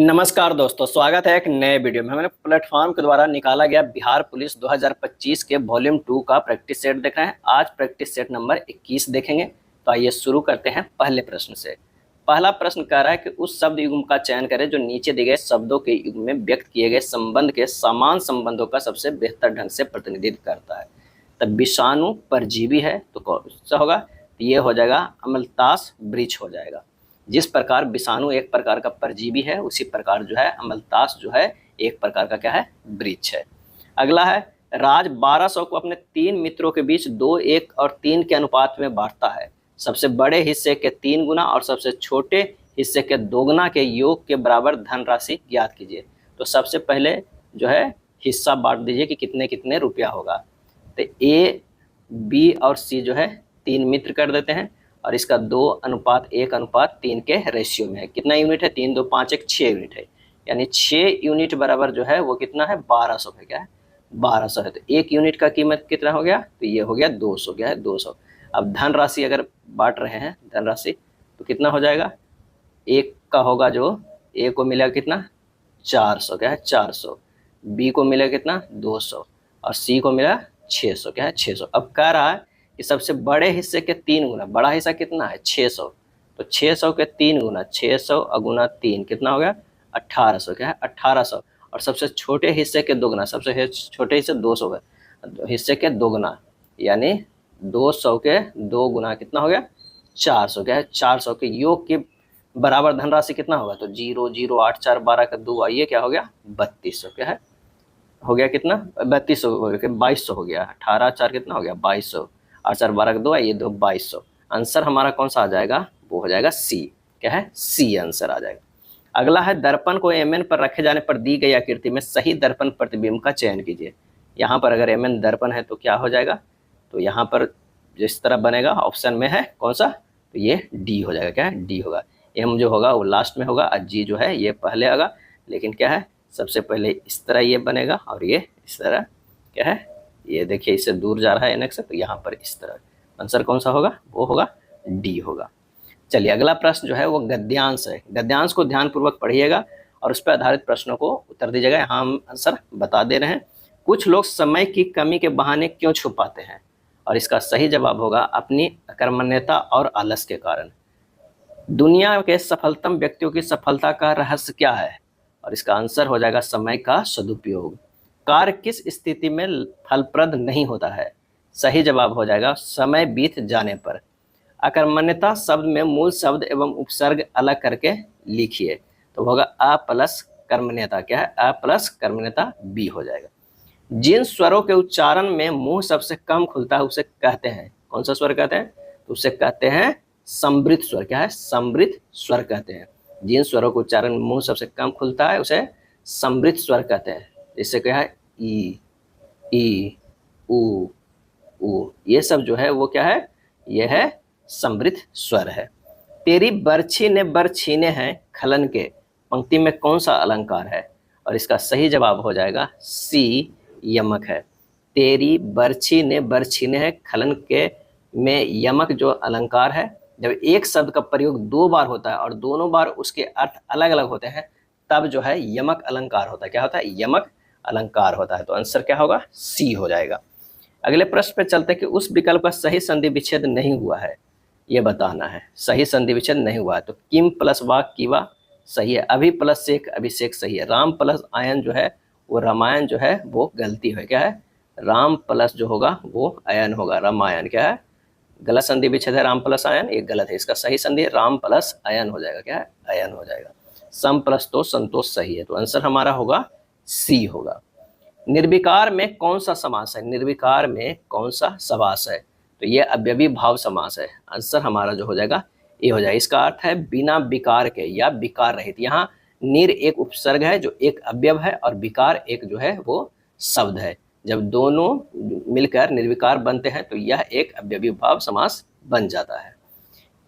नमस्कार दोस्तों, स्वागत है एक नए वीडियो में। हमारे प्लेटफॉर्म के द्वारा निकाला गया बिहार पुलिस 2025 के वॉल्यूम 2 का प्रैक्टिस सेट देख रहे हैं। आज प्रैक्टिस सेट नंबर 21 देखेंगे। तो आइए शुरू करते हैं पहले प्रश्न से। पहला प्रश्न कह रहा है कि उस शब्द युग्म का चयन करें जो नीचे दिए गए शब्दों के युग्म में व्यक्त किए गए संबंध के समान संबंधों का सबसे बेहतर ढंग से प्रतिनिधित्व करता है। तब विषाणु परजीवी है तो कौन सा होगा? तो ये हो जाएगा अमलतास वृक्ष हो जाएगा। जिस प्रकार विषाणु एक प्रकार का परजीवी है, उसी प्रकार जो है अमलतास जो है एक प्रकार का क्या है? वृक्ष है। अगला है, राज 1200 को अपने 3 मित्रों के बीच 2, 1 और 3 के अनुपात में बांटता है। सबसे बड़े हिस्से के 3 गुना और सबसे छोटे हिस्से के 2 गुना के योग के बराबर धनराशि ज्ञात कीजिए। तो सबसे पहले जो है हिस्सा बांट दीजिए कि कितने कितने रुपया होगा। तो ए, बी और सी जो है 3 मित्र कर देते हैं और इसका 2:1:3 के रेशियो में है। कितना यूनिट है? 3, 2, 5, 1, 6 यूनिट है। यानी 6 यूनिट बराबर जो है वो कितना है? 1200 है। क्या है? 1200 है। तो 1 यूनिट का कीमत कितना हो गया? तो ये हो गया 200। क्या है? 200। अब धनराशि अगर बांट रहे हैं धनराशि तो कितना हो जाएगा? एक का होगा जो ए को मिलेगा कितना? 400। क्या है? 400। बी को मिलेगा कितना? 200 और सी को मिला 600। क्या है? 600। अब कह रहा है कि सबसे बड़े हिस्से के 3 गुना, बड़ा हिस्सा कितना है? 600। तो 600 के 3 गुना, 600 गुना 3 कितना हो गया? 1800। क्या है? 1800। और सबसे छोटे हिस्से के 2 गुना, सबसे छोटे हिस्से 200 है, हिस्से के 2 गुना यानी 200 के 2 गुना कितना हो गया? 400। क्या है? 400 के योग के बराबर धनराशि कितना होगा? तो 0, 0, 8, 4, 12 का 2 आइए क्या हो गया? 3200। क्या है? हो गया कितना? 3200 हो गया, 2200 हो गया। 18, 4 कितना हो गया? 2200। 8, 4, 12 का 2 है, ये 2, 2200। आंसर हमारा कौन सा आ जाएगा? वो हो जाएगा सी। क्या है? सी आंसर आ जाएगा। अगला है, दर्पण को mn पर रखे जाने पर दी गई आकृति में सही दर्पण प्रतिबिंब का चयन कीजिए। यहाँ पर अगर mn दर्पण है तो क्या हो जाएगा? तो यहाँ पर जिस तरह बनेगा ऑप्शन में है कौन सा? तो ये डी हो जाएगा। क्या है? डी होगा। एम जो होगा वो लास्ट में होगा और जी जो है ये पहले आएगा। लेकिन क्या है, सबसे पहले इस तरह ये बनेगा और ये इस तरह। क्या है? ये देखिए इससे दूर जा रहा है एनएक्स से, तो यहाँ पर इस तरह। आंसर कौन सा होगा? वो होगा डी होगा। चलिए अगला प्रश्न जो है वो गद्यांश है। गद्यांश को ध्यानपूर्वक पढ़िएगा और उस पर आधारित प्रश्नों को उत्तर दीजिएगा। यहाँ हम आंसर बता दे रहे हैं। कुछ लोग समय की कमी के बहाने क्यों छुपाते हैं? और इसका सही जवाब होगा अपनी अकर्मण्यता और आलस के कारण। दुनिया के सफलतम व्यक्तियों की सफलता का रहस्य क्या है? और इसका आंसर हो जाएगा समय का सदुपयोग। कार्य किस स्थिति में फलप्रद नहीं होता है? सही जवाब हो जाएगा समय बीत जाने पर। अकर्मण्यता शब्द में मूल शब्द एवं उपसर्ग अलग करके लिखिए। तो होगा अ प्लस कर्मण्यता। क्या है? अ प्लस कर्मण्यता बी हो जाएगा। जिन स्वरों के उच्चारण में मुंह सबसे कम खुलता है उसे कहते हैं, कौन सा स्वर कहते हैं? तो उसे कहते हैं समृद्ध स्वर। क्या है? समृद्ध स्वर कहते हैं। जिन स्वरों के उच्चारण में मुंह सबसे कम खुलता है उसे समृद्ध स्वर कहते हैं। इससे क्या है? ई, ई, उ, उ, ये सब जो है वो क्या है? ये है समृद्ध स्वर है। तेरी बरछी ने बरछीने हैं खलन के पंक्ति में कौन सा अलंकार है? और इसका सही जवाब हो जाएगा सी, यमक है। तेरी बरछी ने बरछीने हैं खलन के में यमक जो अलंकार है, जब एक शब्द का प्रयोग 2 बार होता है और दोनों बार उसके अर्थ अलग अलग होते हैं तब जो है यमक अलंकार होता है। क्या होता है? यमक अलंकार होता है। तो आंसर क्या होगा? सी हो जाएगा। अगले प्रश्न पे चलते हैं कि उस विकल्प का सही संधि विच्छेद नहीं हुआ है, ये बताना है। सही संधि विच्छेद नहीं हुआ है तो किम प्लस वा कीवा सही है। अभी प्लस शेख अभिषेक सही है। राम प्लस आयन जो है वो रामायण जो है वो गलती है। क्या है? राम प्लस जो होगा वो अयन होगा, रामायण। क्या है? गलत संधि विच्छेद है राम प्लस आयन, ये गलत है। इसका सही संधि राम प्लस अयन हो जाएगा। क्या है? अयन हो जाएगा। सम प्लस तो संतोष सही है। तो आंसर हमारा होगा सी होगा। निर्विकार में कौन सा समास है? निर्विकार में कौन सा समास है? तो ये अव्ययी भाव समास है। आंसर हमारा जो हो जाएगा ये हो जाएगा। इसका अर्थ है बिना विकार के या विकार रहित। यहाँ निर एक उपसर्ग है जो एक अव्यव है और विकार एक जो है वो शब्द है। जब दोनों मिलकर निर्विकार बनते हैं तो यह एक अव्ययी भाव समास बन जाता है।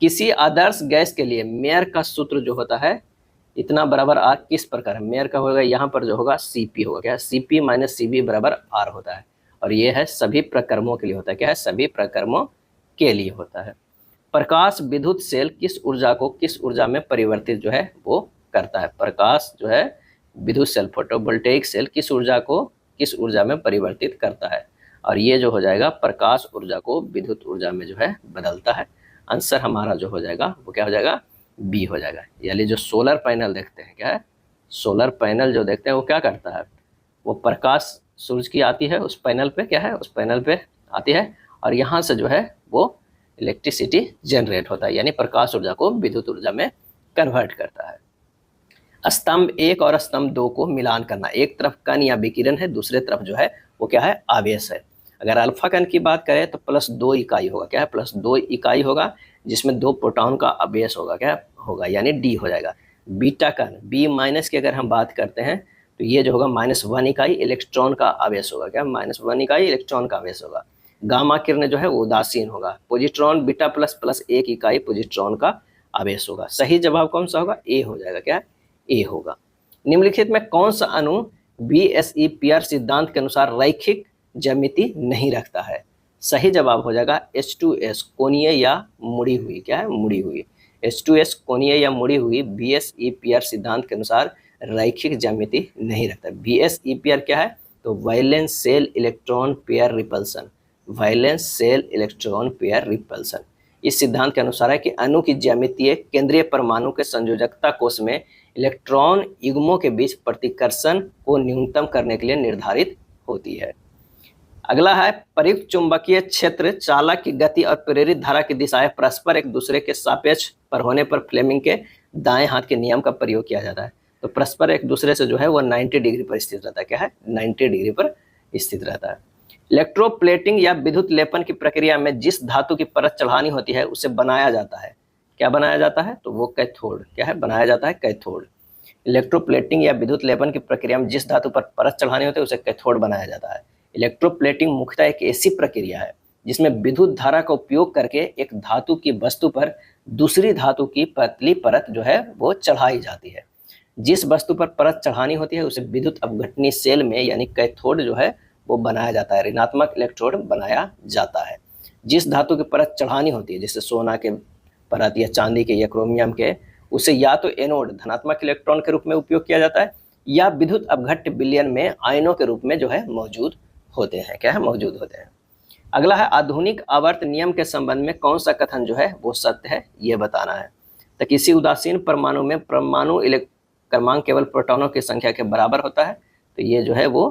किसी आदर्श गैस के लिए मेयर का सूत्र जो होता है इतना बराबर आर किस प्रकार है? मेयर का होगा यहाँ पर जो होगा सीपी होगा। क्या? सीपी माइनस सीबी बराबर आर होता है और ये है सभी प्रक्रमों के लिए होता है। क्या है? सभी प्रक्रमों के लिए होता है। प्रकाश विद्युत सेल किस ऊर्जा को किस ऊर्जा में परिवर्तित जो है वो करता है। प्रकाश जो है विद्युत सेल फोटोवोल्टेइक सेल किस ऊर्जा को किस ऊर्जा में परिवर्तित करता है, और ये जो हो जाएगा प्रकाश ऊर्जा को विद्युत ऊर्जा में जो है बदलता है। आंसर हमारा जो हो जाएगा वो क्या हो जाएगा, बी हो जाएगा। यानी जो सोलर पैनल देखते हैं, क्या है, सोलर पैनल जो देखते हैं वो क्या करता है, वो प्रकाश सूरज की आती है उस पैनल पे, क्या है, उस पैनल पे आती है और यहाँ से जो है वो इलेक्ट्रिसिटी जनरेट होता है, यानी प्रकाश ऊर्जा को विद्युत ऊर्जा में कन्वर्ट करता है। स्तंभ 1 और स्तंभ 2 को मिलान करना, एक तरफ कण या विकिरण है, दूसरे तरफ जो है वो क्या है, आवेश है। अगर अल्फा कण की बात करें तो +2 इकाई होगा, क्या है, +2 इकाई होगा, जिसमें 2 प्रोटॉन का आवेश होगा, क्या होगा, यानी डी हो जाएगा। बीटा कण B- की अगर हम बात करते हैं तो ये जो होगा -1 इकाई इलेक्ट्रॉन का आवेश होगा, क्या, -1 इकाई इलेक्ट्रॉन का आवेश होगा। गामा किरण जो है वो उदासीन होगा। पॉजिट्रॉन बीटा प्लस 1 इकाई पॉजिट्रॉन का आवेश होगा। सही जवाब कौन सा होगा, ए हो जाएगा, क्या, ए होगा। निम्नलिखित में कौन सा अणु BSEPR सिद्धांत के अनुसार रैखिक ज्यामिति नहीं रखता है। सही जवाब हो जाएगा H2S कोणीय या मुड़ी हुई, क्या है, मुड़ी हुई। H2S कोणीय या मुड़ी हुई BSEPR सिद्धांत के अनुसार रैखिक ज्यामिति नहीं रखता। BSEPR क्या है, तो valence shell electron pair repulsion, valence shell electron pair repulsion. इस सिद्धांत के अनुसार है कि अणु की ज्यामितीय केंद्रीय परमाणु के संयोजकता कोष में इलेक्ट्रॉन युग्मों के बीच प्रतिकर्षण को न्यूनतम करने के लिए निर्धारित होती है। अगला है प्रयुक्त चुंबकीय क्षेत्र, चालक की गति और प्रेरित धारा की दिशाएं परस्पर एक दूसरे के सापेक्ष पर होने पर फ्लेमिंग के दाएं हाथ के नियम का प्रयोग किया जाता है। तो परस्पर एक दूसरे से जो है वो 90 डिग्री पर स्थित रहता है, क्या है, 90 डिग्री पर स्थित रहता है। इलेक्ट्रोप्लेटिंग या विद्युत लेपन की प्रक्रिया में जिस धातु की परत चढ़ानी होती है उसे बनाया जाता है, क्या बनाया जाता है, तो वो कैथोड, क्या है, बनाया जाता है कैथोड। इलेक्ट्रोप्लेटिंग या विद्युत लेपन की प्रक्रिया में जिस धातु पर परत चढ़ानी होती है उसे कैथोड बनाया जाता है। इलेक्ट्रोप्लेटिंग मुख्यतः एक ऐसी प्रक्रिया है जिसमें विद्युत धारा का उपयोग करके एक धातु की वस्तु पर दूसरी धातु की पतली परत जो है वो चढ़ाई जाती है। जिस वस्तु पर परत चढ़ानी होती है उसे विद्युत अपघटनी सेल में यानी कैथोड जो है वो बनाया जाता है, ऋणात्मक इलेक्ट्रोड बनाया जाता है। जिस धातु की परत चढ़ानी होती है, जैसे सोना के परत या चांदी के या क्रोमियम के, उसे या तो एनोड धनात्मक इलेक्ट्रॉन के रूप में उपयोग किया जाता है या विद्युत अपघट्य विलयन में आयनों के रूप में जो है मौजूद होते हैं, क्या है, मौजूद होते हैं। अगला है आधुनिक आवर्त नियम के संबंध में कौन सा कथन जो है वो सत्य है, ये बताना है। तो किसी उदासीन परमाणु में परमाणु क्रमांक केवल प्रोटॉनों की संख्या के बराबर होता है, तो ये जो है वो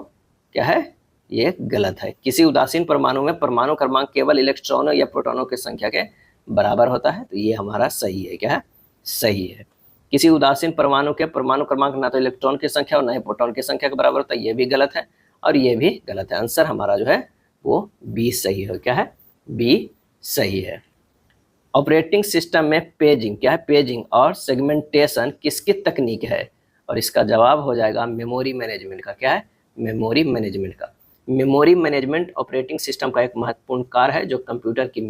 क्या है, ये गलत है। किसी उदासीन परमाणु में परमाणु क्रमांक केवल इलेक्ट्रॉनों या प्रोटॉनों की संख्या के बराबर होता है, तो ये हमारा सही है, क्या है, सही है। किसी उदासीन परमाणु के परमाणु क्रमांक ना तो इलेक्ट्रॉन की संख्या और ना ही प्रोटॉन की संख्या के बराबर होता है, ये भी गलत है और ये भी गलत है। आंसर हमारा जो है वो बी सही है, क्या है, बी सही है। ऑपरेटिंग सिस्टम में पेजिंग, क्या है, पेजिंग और सेगमेंटेशन किसकी तकनीक है, और इसका जवाब हो जाएगा मेमोरी मैनेजमेंट का, क्या है, मेमोरी मैनेजमेंट का। मेमोरी मैनेजमेंट ऑपरेटिंग सिस्टम का एक महत्वपूर्ण कार्य है जो कंप्यूटर की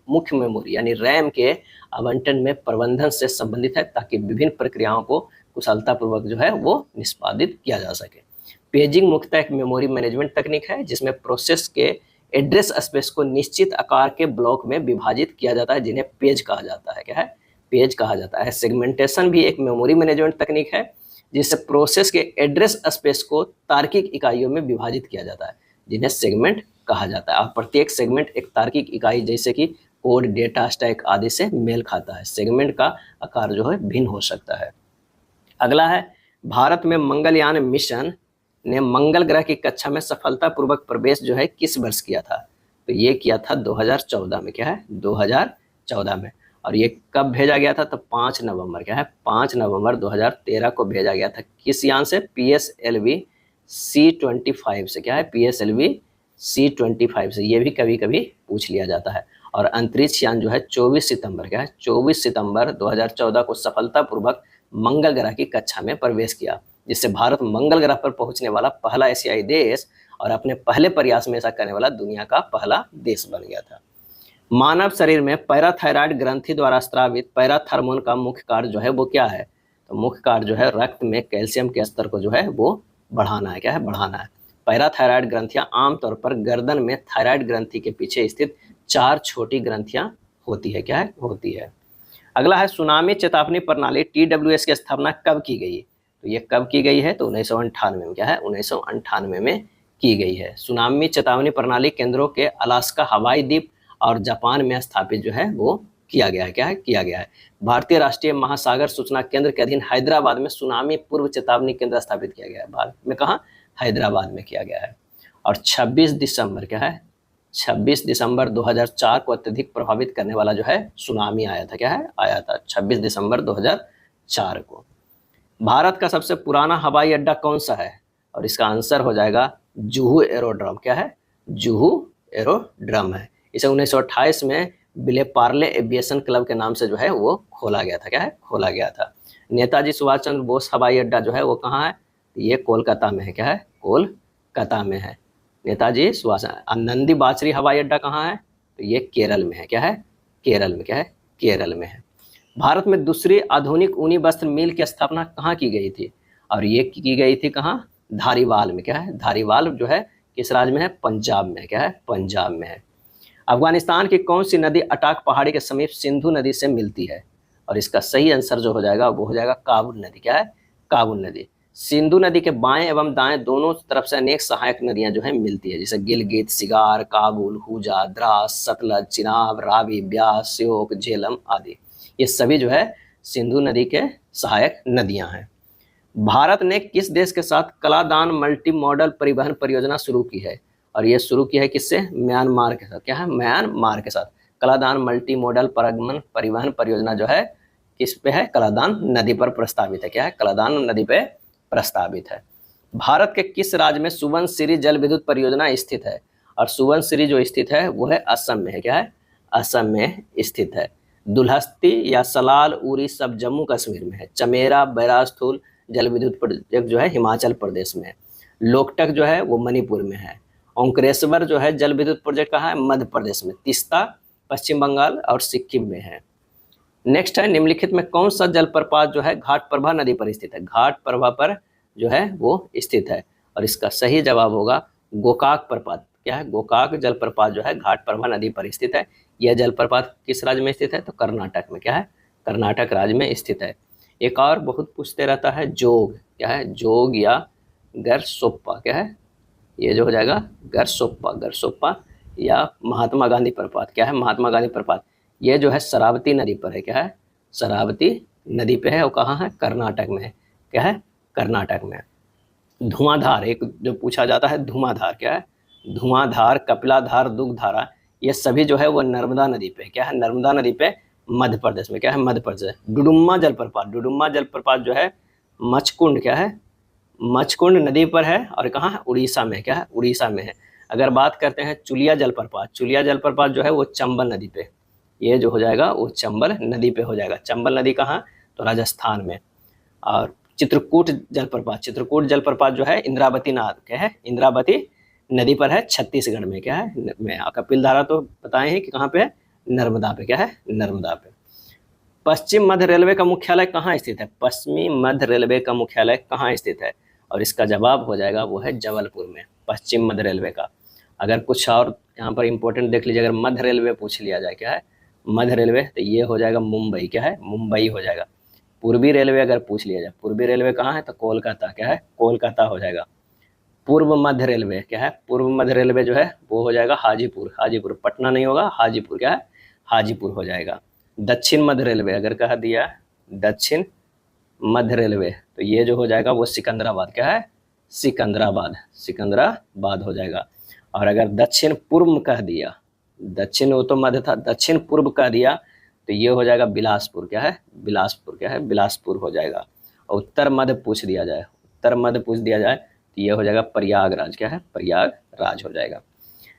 मुख्य मेमोरी यानी रैम के आवंटन में प्रबंधन से संबंधित है ताकि विभिन्न प्रक्रियाओं को कुशलतापूर्वक जो है वो निष्पादित किया जा सके। पेजिंग मुख्यतः एक मेमोरी मैनेजमेंट तकनीक है जिसमें प्रोसेस के एड्रेस स्पेस को निश्चित आकार के ब्लॉक में विभाजित किया जाता है जिन्हें पेज कहा जाता है, क्या है, पेज कहा जाता है। सेगमेंटेशन भी एक मेमोरी मैनेजमेंट तकनीक है जिससे प्रोसेस के एड्रेस स्पेस को तार्किक इकाइयों में विभाजित किया जाता है जिन्हें सेगमेंट कहा जाता है। और प्रत्येक सेगमेंट एक तार्किक इकाई जैसे कि कोड, डेटा, स्टैक आदि से मेल खाता है। सेगमेंट का आकार जो है भिन्न हो सकता है। अगला है भारत में मंगलयान मिशन ने मंगल ग्रह की कक्षा में सफलतापूर्वक प्रवेश जो है किस वर्ष किया था, तो ये किया था 2014 में, क्या है, 2014 में। और ये कब भेजा गया था, तो 5 नवंबर, क्या है, 5 नवंबर 2013 को भेजा गया था। किस यान से, PSLV C25 से, क्या है, PSLV C25 से। ये भी कभी कभी पूछ लिया जाता है। और अंतरिक्ष यान जो है 24 सितंबर, क्या है, 24 सितंबर 2014 को सफलतापूर्वक मंगल ग्रह की कक्षा में प्रवेश किया, जिससे भारत मंगल ग्रह पर पहुंचने वाला पहला एशियाई देश और अपने पहले प्रयास में ऐसा करने वाला दुनिया का पहला देश बन गया था। मानव शरीर में पैराथायराइड ग्रंथि द्वारा स्रावित पैराथार्मोन का मुख्य कार्य जो है वो क्या है, तो मुख्य कार्य जो है रक्त में कैल्शियम के स्तर को जो है वो बढ़ाना है, क्या है, बढ़ाना है। पैराथायराइड ग्रंथियां आमतौर पर गर्दन में थायराइड ग्रंथि के पीछे स्थित 4 छोटी ग्रंथियां होती है, क्या है, होती है। अगला है सुनामी चेतावनी प्रणाली TWS की स्थापना कब की गई? तो ये कब की गई है? तो 1998 में। क्या है? 1998 में की गई है। सुनामी चेतावनी प्रणाली केंद्रों के अलास्का, हवाई द्वीप और जापान में स्थापित जो है वो किया गया है। क्या है? किया गया है। भारतीय राष्ट्रीय महासागर सूचना केंद्र के अधीन हैदराबाद में सुनामी पूर्व चेतावनी केंद्र स्थापित किया गया है। भारत में कहाँ? हैदराबाद में किया गया है। और 26 दिसंबर क्या है? 26 दिसंबर 2004 को अत्यधिक प्रभावित करने वाला जो है सुनामी आया था। क्या है? आया था 26 दिसंबर 2004 को। भारत का सबसे पुराना हवाई अड्डा कौन सा है? और इसका आंसर हो जाएगा जुहू एरोड्रम। क्या है? जुहू एरोड्रम है। इसे 1928 में विले-पार्ले एविएशन क्लब के नाम से जो है वो खोला गया था। क्या है? खोला गया था। नेताजी सुभाष चंद्र बोस हवाई अड्डा जो है वो कहाँ है? ये कोलकाता में है। क्या है? कोलकाता में है नेताजी सुभाष। नंदी बाचरी हवाई अड्डा कहाँ है? तो ये केरल में है। क्या है? केरल में। क्या है? केरल में है। भारत में दूसरी आधुनिक ऊनी वस्त्र मिल की स्थापना कहाँ की गई थी? और ये की गई थी कहाँ? धारीवाल में। क्या है? धारीवाल जो है किस राज्य में है? पंजाब में। क्या है? पंजाब में है। अफगानिस्तान की कौन सी नदी अटाक पहाड़ी के समीप सिंधु नदी से मिलती है? और इसका सही आंसर जो हो जाएगा वो हो जाएगा काबुल नदी। क्या है? काबुल नदी। सिंधु नदी के बाएं एवं दाएं दोनों तरफ से अनेक सहायक नदियां जो है मिलती है, जैसे गिलगित, सिगार, काबुल, हुजा, द्रास, सतलज, चिनाब, रावी, ब्यास, श्योक, झेलम आदि। ये सभी जो है सिंधु नदी के सहायक नदियां हैं। भारत ने किस देश के साथ कलादान मल्टी मॉडल परिवहन परियोजना शुरू की है? और ये शुरू की है किससे? म्यांमार के साथ। क्या है? म्यांमार के साथ। कलादान मल्टी मॉडल परिवहन परियोजना जो है किस पे है? कलादान नदी पर प्रस्तावित है। क्या है? कलादान नदी पे प्रस्तावित है। भारत के किस राज्य में सुबनसिरी जल विद्युत परियोजना स्थित है? और सुबनसिरी जो स्थित है वो है असम में है। क्या है? असम में स्थित है। दुल्हस्ती या सलाल उरी सब जम्मू कश्मीर में है। चमेरा बैरास्थूल जल विद्युत प्रोजेक्ट जो है हिमाचल प्रदेश में है। लोकटक जो है वो मणिपुर में है। ओंकारेश्वर जो है जल विद्युत प्रोजेक्ट कहाँ है? मध्य प्रदेश में। तीस्ता पश्चिम बंगाल और सिक्किम में है। नेक्स्ट है निम्नलिखित में कौन सा जलप्रपात जो है घाटप्रभा नदी पर स्थित है? घाटप्रभा पर जो है वो स्थित है। और इसका सही जवाब होगा गोकाक प्रपात। क्या है? गोकाक जलप्रपात जो है घाटप्रभा नदी पर स्थित है। यह जलप्रपात किस राज्य में स्थित है? तो कर्नाटक में। क्या है? कर्नाटक राज्य में स्थित है। एक और बहुत पूछते रहता है जोग। क्या है? जोग या गरसोप्पा। क्या है? ये जो हो जाएगा गरसोप्पा। गरसोप्पा या महात्मा गांधी प्रपात। क्या है? महात्मा गांधी प्रपात। ये जो है शरावती नदी पर है। क्या है? शरावती नदी पे है और कहाँ है? कर्नाटक में है। क्या है? कर्नाटक में। धुआंधार एक जो पूछा जाता है, धुआंधार। क्या है? धुआंधार, कपिलाधार, दुग्धारा, ये सभी जो है वो नर्मदा नदी पे। क्या है? नर्मदा नदी पे मध्य प्रदेश में। क्या है? मध्य प्रदेश। डुडुम्मा जलप्रपात। डुडुम्मा जलप्रपात जो है मचकुंड। क्या है? मचकुंड नदी पर है और कहाँ है? उड़ीसा में। क्या है? उड़ीसा में है। अगर बात करते हैं चुलिया जलप्रपात, चुलिया जलप्रपात जो है वो चंबल नदी पे। ये जो हो जाएगा वो चंबल नदी पे हो जाएगा। चंबल नदी कहाँ? तो राजस्थान में। और चित्रकूट जलप्रपात, चित्रकूट जलप्रपात जो है इंद्रावती नाथ। क्या है? इंद्रावती नदी पर है, छत्तीसगढ़ में। क्या है? में। कपिलधारा तो बताए हैं कि कहाँ पे है? नर्मदा पे। क्या है? नर्मदा पे। पश्चिम मध्य रेलवे का मुख्यालय कहाँ स्थित है? पश्चिमी मध्य रेलवे का मुख्यालय कहाँ स्थित है? और इसका जवाब हो जाएगा वो है जबलपुर में। पश्चिम मध्य रेलवे का। अगर कुछ और यहाँ पर इंपॉर्टेंट देख लीजिए, अगर मध्य रेलवे पूछ लिया जाए, क्या है? मध्य रेलवे, तो ये हो जाएगा मुंबई। क्या है? मुंबई हो जाएगा। पूर्वी रेलवे अगर पूछ लिया जाए, पूर्वी रेलवे कहाँ है? तो कोलकाता। क्या है? कोलकाता हो जाएगा। पूर्व मध्य रेलवे। क्या है? पूर्व मध्य रेलवे जो है वो हो जाएगा हाजीपुर। हाजीपुर, पटना नहीं होगा, हाजीपुर। क्या है? हाजीपुर हो जाएगा। दक्षिण मध्य रेलवे अगर कहा दिया दक्षिण मध्य रेलवे, तो ये जो हो जाएगा वो सिकंदराबाद। क्या है? सिकंदराबाद। सिकंदराबाद हो जाएगा। और अगर दक्षिण पूर्व कह दिया, दक्षिण वो तो मध्य था, दक्षिण पूर्व कह दिया तो ये हो जाएगा बिलासपुर। क्या है? बिलासपुर। क्या है? बिलासपुर हो जाएगा। और उत्तर मध्य पूछ दिया जाए, उत्तर मध्य पूछ दिया जाए तो ये हो जाएगा प्रयागराज। क्या है? प्रयागराज हो जाएगा।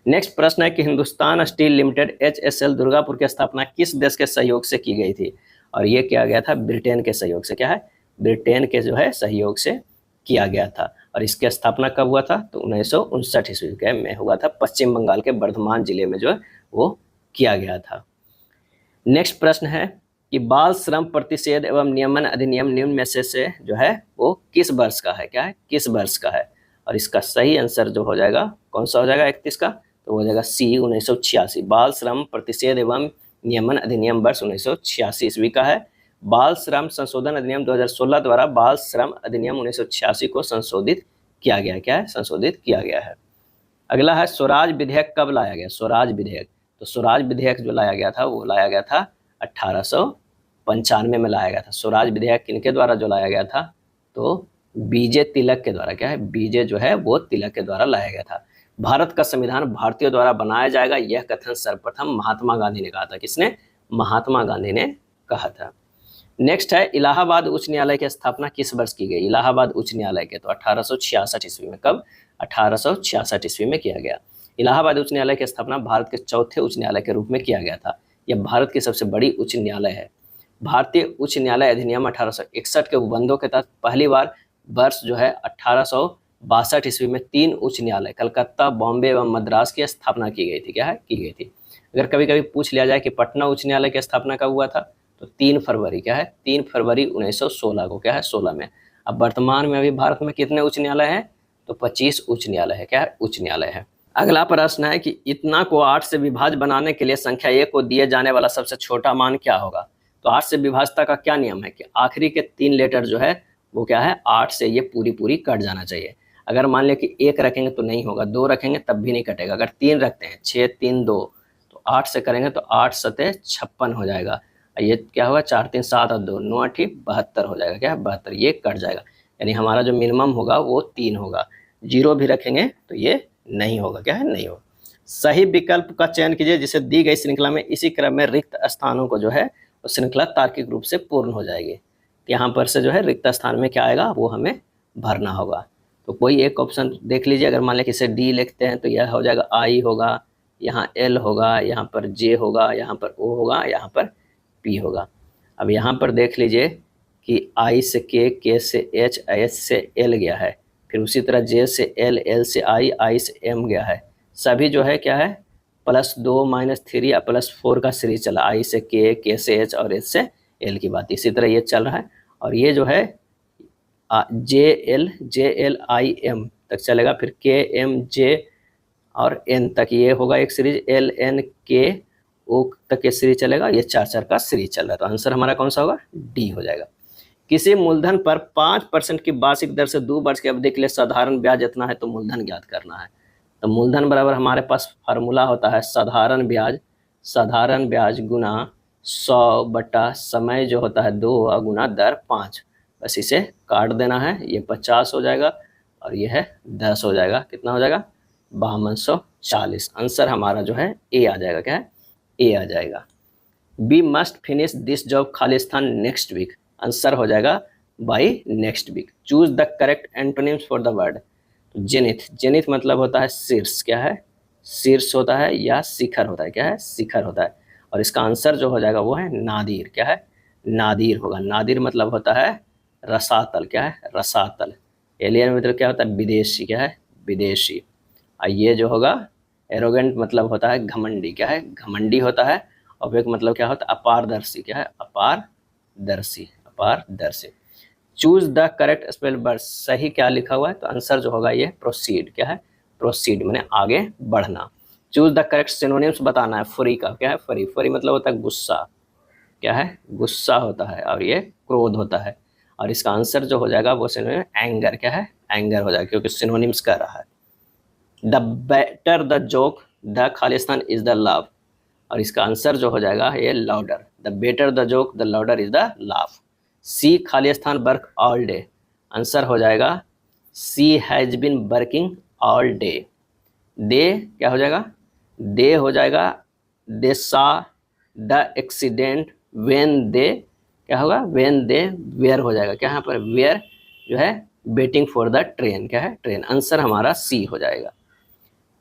नेक्स्ट प्रश्न है कि Hindustan steel limited HSL Durgapur की स्थापना किस देश के सहयोग से की गई थी? और ये किया गया था ब्रिटेन के सहयोग से। क्या है? ब्रिटेन के जो है सहयोग से किया गया था। और इसकी स्थापना कब हुआ था? तो 1959 ईस्वी में हुआ था। पश्चिम बंगाल के बर्धमान जिले में जो है वो किया गया था। नेक्स्ट प्रश्न है कि बाल श्रम प्रतिषेध एवं नियमन अधिनियम निम्न में से जो है वो किस वर्ष का है? क्या है? किस वर्ष का है? और इसका सही आंसर जो हो जाएगा कौन सा हो जाएगा? 31 का, तो हो जाएगा C 1986। बाल श्रम प्रतिषेध एवं नियमन अधिनियम वर्ष 1986 ईस्वी का है। बाल श्रम संशोधन अधिनियम 2016 द्वारा बाल श्रम अधिनियम 1986 को संशोधित किया गया। क्या है? संशोधित किया गया है। अगला है स्वराज विधेयक कब लाया गया? स्वराज विधेयक, तो स्वराज विधेयक जो लाया गया था वो लाया गया था 1895 में लाया गया था। स्वराज विधेयक किनके द्वारा जो लाया गया था? तो बीजे तिलक के द्वारा। क्या है? बीजे जो है वो तिलक के द्वारा लाया गया था। भारत का संविधान भारतीयों द्वारा बनाया जाएगा, यह कथन सर्वप्रथम महात्मा गांधी ने कहा था। किसने? महात्मा गांधी ने कहा था। नेक्स्ट है इलाहाबाद उच्च न्यायालय की स्थापना किस वर्ष की गई? इलाहाबाद उच्च न्यायालय के तो 1866 ईस्वी में। कब? 1866 ईस्वी में किया गया। इलाहाबाद उच्च न्यायालय की स्थापना भारत के चौथे उच्च न्यायालय के रूप में किया गया था। यह भारत की सबसे बड़ी उच्च न्यायालय है। भारतीय उच्च न्यायालय अधिनियम 1861 के उपबंधों के तहत पहली बार वर्ष जो है 1862 ईस्वी में 3 उच्च न्यायालय कलकत्ता, बॉम्बे एवं मद्रास की स्थापना की गई थी। क्या है? की गई थी। अगर कभी कभी पूछ लिया जाए कि पटना उच्च न्यायालय की स्थापना कब हुआ था, तो 3 फरवरी। क्या है? 3 फरवरी 1916 को। क्या है? 16 में। अब वर्तमान में अभी भारत में कितने उच्च न्यायालय हैं? तो 25 उच्च न्यायालय है। क्या है? उच्च न्यायालय है। अगला प्रश्न है कि इतना को 8 से विभाज्य बनाने के लिए संख्या 1 को दिए जाने वाला सबसे छोटा मान क्या होगा? तो 8 से विभाज्यता का क्या नियम है कि आखिरी के 3 लेटर जो है वो क्या है? 8 से ये पूरी कट जाना चाहिए। अगर मान लें कि 1 रखेंगे तो नहीं होगा, 2 रखेंगे तब भी नहीं कटेगा। अगर 3 रखते हैं, 6, 3, 2, तो 8 से करेंगे तो 8 सते 56 हो जाएगा। ये क्या होगा? 4, 3, 7 और 2, 9, 8, 72 हो जाएगा। क्या है? 72, ये कट जाएगा। यानी हमारा जो मिनिमम होगा वो 3 होगा। 0 भी रखेंगे तो ये नहीं होगा। क्या है? नहीं होगा। सही विकल्प का चयन कीजिए जिसे दी गई श्रृंखला में इसी क्रम में रिक्त स्थानों को जो है वो श्रृंखला तार्किक रूप से पूर्ण हो जाएगी। यहाँ पर से जो है रिक्त स्थान में क्या आएगा वो हमें भरना होगा। तो कोई एक ऑप्शन देख लीजिए। अगर मान लें कि इसे डी लिखते हैं तो यह हो जाएगा आई होगा, यहाँ एल होगा, यहाँ पर जे होगा, यहाँ पर ओ होगा, यहाँ पर पी होगा। अब यहाँ पर देख लीजिए कि आई से के से एच से एल गया है, फिर उसी तरह जे से एल, एल से आई से एम गया है। सभी जो है क्या है? +2 -3 या +4 का सीरीज चला। आई से के से एच और एच से एल की बात इसी तरह ये चल रहा है। और ये जो है जे एल आई एम तक चलेगा, फिर के एम जे और एन तक ये होगा एक सीरीज, एल एन के ओ तक ये सीरीज चलेगा। ये 4 का सीरीज चल रहा है। तो आंसर हमारा कौन सा होगा? डी हो जाएगा। किसी मूलधन पर 5% की वार्षिक दर से 2 वर्ष की अवधि के लिए साधारण ब्याज इतना है तो मूलधन ज्ञात करना है। तो मूलधन बराबर हमारे पास फार्मूला होता है साधारण ब्याज गुना 100 बटा समय जो होता है 2 गुना दर 5। बस इसे काट देना है। ये 50 हो जाएगा और ये है 10 हो जाएगा। कितना हो जाएगा? 5240। आंसर हमारा जो है ए आ जाएगा। क्या है? ए आ जाएगा। B must finish this job Khalistan next week. Answer हो जाएगा by next week. Choose the correct antonyms for the word. Zenith मतलब होता है शीर्ष। क्या है? शीर्ष होता है या शिखर होता है। क्या है? शिखर होता है। और इसका आंसर जो हो जाएगा वो है नादिर। क्या है? नादिर होगा। नादिर मतलब होता है रसातल। क्या है? रसातल। एलियन मतलब क्या होता है? विदेशी। क्या है? विदेशी। और ये जो होगा एरोगेंट मतलब होता है घमंडी। क्या है? घमंडी होता है। और एक मतलब क्या होता है? अपारदर्शी। क्या है? अपारदर्शी। Choose the correct spell word. सही क्या लिखा हुआ है? तो आंसर जो होगा ये प्रोसीड। क्या है? प्रोसीड माने आगे बढ़ना। चूज द करेक्ट सिनोनिम्स बताना है फ्री का। क्या है? फ्री मतलब होता है गुस्सा। क्या है? गुस्सा होता है। और ये क्रोध होता है। और इसका आंसर जो हो जाएगा वो सिनोनिम एंगर। क्या है? एंगर हो जाएगा क्योंकि सिनोनिम्स कर रहा है। The better the joke the Khalistan is the love. और इसका आंसर जो हो जाएगा ये louder. The better the joke the louder is the laugh. She Khalistan work all day. Answer हो जाएगा she has been working all day. दे क्या हो जाएगा? दे हो जाएगा दे सा द एक्सीडेंट व्हेन दे क्या होगा? व्हेन दे वेयर हो जाएगा। क्या यहाँ पर वेयर जो है वेटिंग फॉर द ट्रेन। क्या है? ट्रेन। आंसर हमारा सी हो जाएगा।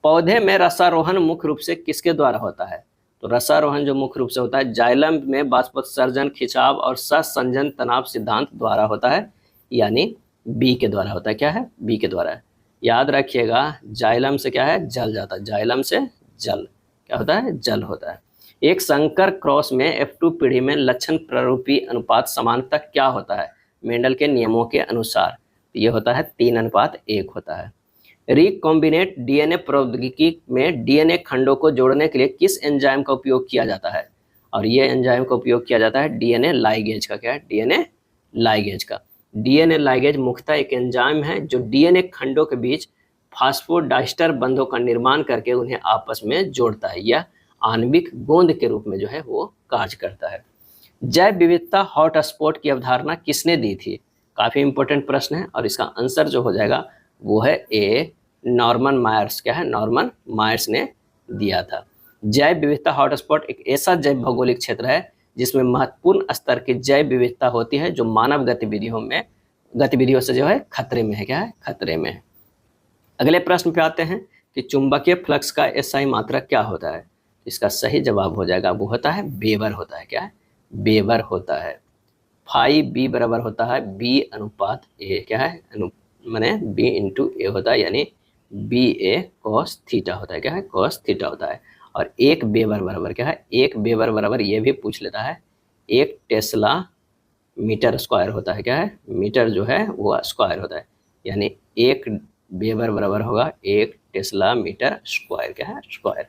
पौधे में रसारोहण मुख्य रूप से किसके द्वारा होता है? तो रसारोहण जो मुख्य रूप से होता है जाइलम में वाष्पोत्सर्जन, खिंचाव और सहसंजन तनाव सिद्धांत द्वारा होता है, यानी बी के द्वारा होता है। क्या है? बी के द्वारा है। याद रखिएगा जाइलम से क्या है? जल जाता है। जाइलम से जल क्या होता है? जल होता है। एक संकर क्रॉस में F2 पीढ़ी में लक्षण प्ररूपी अनुपात समानता क्या होता है? मेंडल के नियमों के अनुसार ये होता है 3:1 होता है। रिकॉम्बिनेट डीएनए प्रौद्योगिकी में डीएनए खंडों को जोड़ने के लिए किस एंजाइम का उपयोग किया जाता है? और ये एंजाइम का उपयोग किया जाता है डीएनए लाइगेज का। क्या है? डीएनए लाइगेज का। डीएनए लाइगेज मुख्यतः एक एंजाइम है जो डीएनए खंडों के बीच फास्फोडाइस्टर बंधों का निर्माण करके उन्हें आपस में जोड़ता है। यह आणविक गोंद के रूप में जो है वो कार्य करता है। जैव विविधता हॉटस्पॉट की अवधारणा किसने दी थी? काफी इंपॉर्टेंट प्रश्न है और इसका आंसर जो हो जाएगा वो है ए, नॉर्मन मायर्स। क्या है? नॉर्मन मायर्स ने दिया था। जैव विविधता हॉटस्पॉट एक ऐसा जैव भौगोलिक क्षेत्र है जिसमें महत्वपूर्ण स्तर की जैव विविधता होती है जो मानव गतिविधियों से जो है खतरे में है। क्या है? खतरे में है। अगले प्रश्न पे आते हैं कि चुंबकीय फ्लक्स का एसआई मात्रक क्या होता है? इसका सही जवाब हो जाएगा वो होता है वेबर होता है। क्या है? वेबर होता है। फाइव बी बराबर होता है बी अनुपात ए। क्या है? माने बी इंटू ए होता है, यानी बी ए कॉस थीटा होता है। क्या है? कॉस थीटा होता है। और एक वेबर बराबर क्या है? एक वेबर बराबर ये भी पूछ लेता है एक टेस्ला मीटर स्क्वायर होता है। क्या है? मीटर जो है वो स्क्वायर होता है, यानी एक वेबर बराबर होगा एक टेस्ला मीटर स्क्वायर। क्या है? स्क्वायर।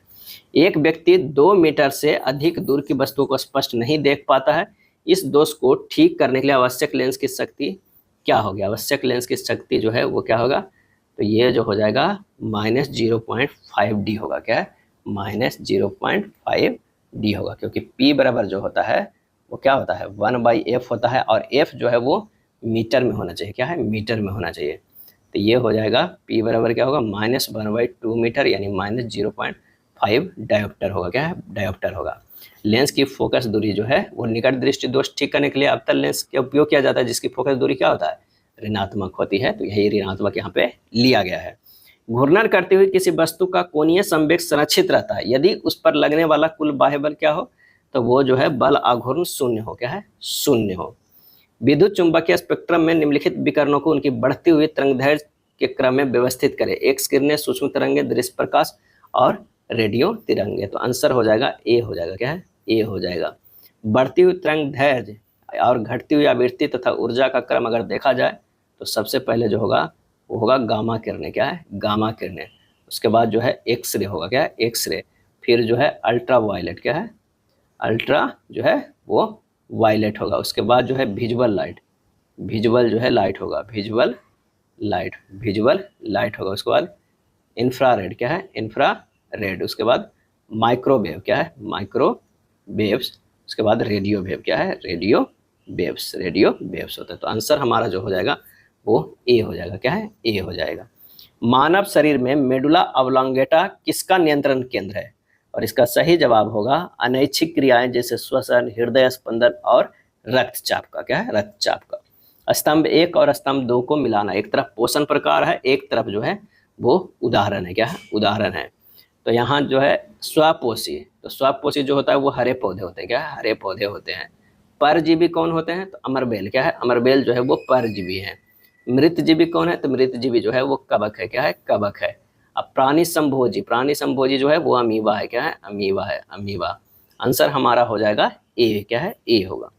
एक व्यक्ति 2 मीटर से अधिक दूर की वस्तु को स्पष्ट नहीं देख पाता है। इस दोष को ठीक करने के लिए आवश्यक लेंस की शक्ति क्या होगी? आवश्यक लेंस की शक्ति जो है वो क्या होगा? तो ये जो हो जाएगा -0.5D होगा। क्या है? -0.5D होगा, क्योंकि P बराबर जो होता है वो क्या होता है? 1/f होता है, और f जो है वो मीटर में होना चाहिए। क्या है? मीटर में होना चाहिए। तो ये हो जाएगा P बराबर क्या होगा? -1/2 मीटर, यानी -0.5 डायोप्टर होगा। क्या है? डायोप्टर होगा। लेंस की फोकस दूरी जो है वो निकट दृष्टि दोष ठीक करने के लिए अवतल लेंस का उपयोग किया जाता है, जिसकी फोकस दूरी क्या होता है? ऋणात्मक होती है। तो यही ऋणात्मक यहाँ पे लिया गया है। घूर्णन करते हुए किसी वस्तु का कोणीय संवेग संरक्षित रहता है यदि उस पर लगने वाला कुल बाह्य बल क्या हो? तो वो जो है बल आघूर्ण शून्य हो। क्या है? शून्य हो। विद्युत चुंबकीय स्पेक्ट्रम में निम्नलिखित विकिरणों को उनकी बढ़ती हुई तरंगदैर्घ्य के क्रम में व्यवस्थित करें। एक्स किरणें, सूक्ष्म तरंगे, दृश्य प्रकाश और रेडियो तिरंगे। तो आंसर हो जाएगा ए हो जाएगा। क्या है? ए हो जाएगा। बढ़ती हुई तरंगदैर्घ्य और घटती हुई आवृत्ति तथा ऊर्जा का क्रम अगर देखा जाए तो सबसे पहले जो होगा वो होगा गामा किरणें। क्या है? गामा किरणें। उसके बाद जो है एक्स रे होगा। क्या है? X ray. फिर जो है अल्ट्रा वायलेट। क्या है? अल्ट्रा जो है वो वायलेट होगा। उसके बाद जो है विजुअल लाइट। विजुअल जो है लाइट होगा। विजुअल लाइट होगा। उसके बाद इंफ्रारेड। क्या है? इंफ्रारेड। उसके बाद माइक्रोवेव। क्या है? माइक्रोवेव्स। उसके बाद रेडियो वेव। क्या है? रेडियो वेव्स होता है। तो आंसर हमारा जो हो जाएगा वो ए हो जाएगा। क्या है? ए हो जाएगा। मानव शरीर में मेडुला ऑब्लोंगेटा किसका नियंत्रण केंद्र है? और इसका सही जवाब होगा अनैच्छिक क्रियाएं जैसे श्वसन, हृदय स्पंदन और रक्तचाप का। क्या है? रक्तचाप का। स्तंभ 1 और स्तंभ 2 को मिलाना, एक तरफ पोषण प्रकार है, एक तरफ जो है वो उदाहरण है। क्या है? उदाहरण है। तो यहाँ जो है स्वपोषी, तो स्वपोषी जो होता है वो हरे पौधे होते हैं। क्या है? हरे पौधे होते हैं। परजीवी कौन होते हैं? तो अमरबेल। क्या है? अमरबेल जो है वो परजीवी है। मृतजीवी कौन है? तो मृतजीवी जो है वो कवक है। क्या है? कवक है। अब प्राणी संभोजी जो है वो अमीबा है। क्या है? अमीबा। आंसर हमारा हो जाएगा ए। क्या है? ए होगा।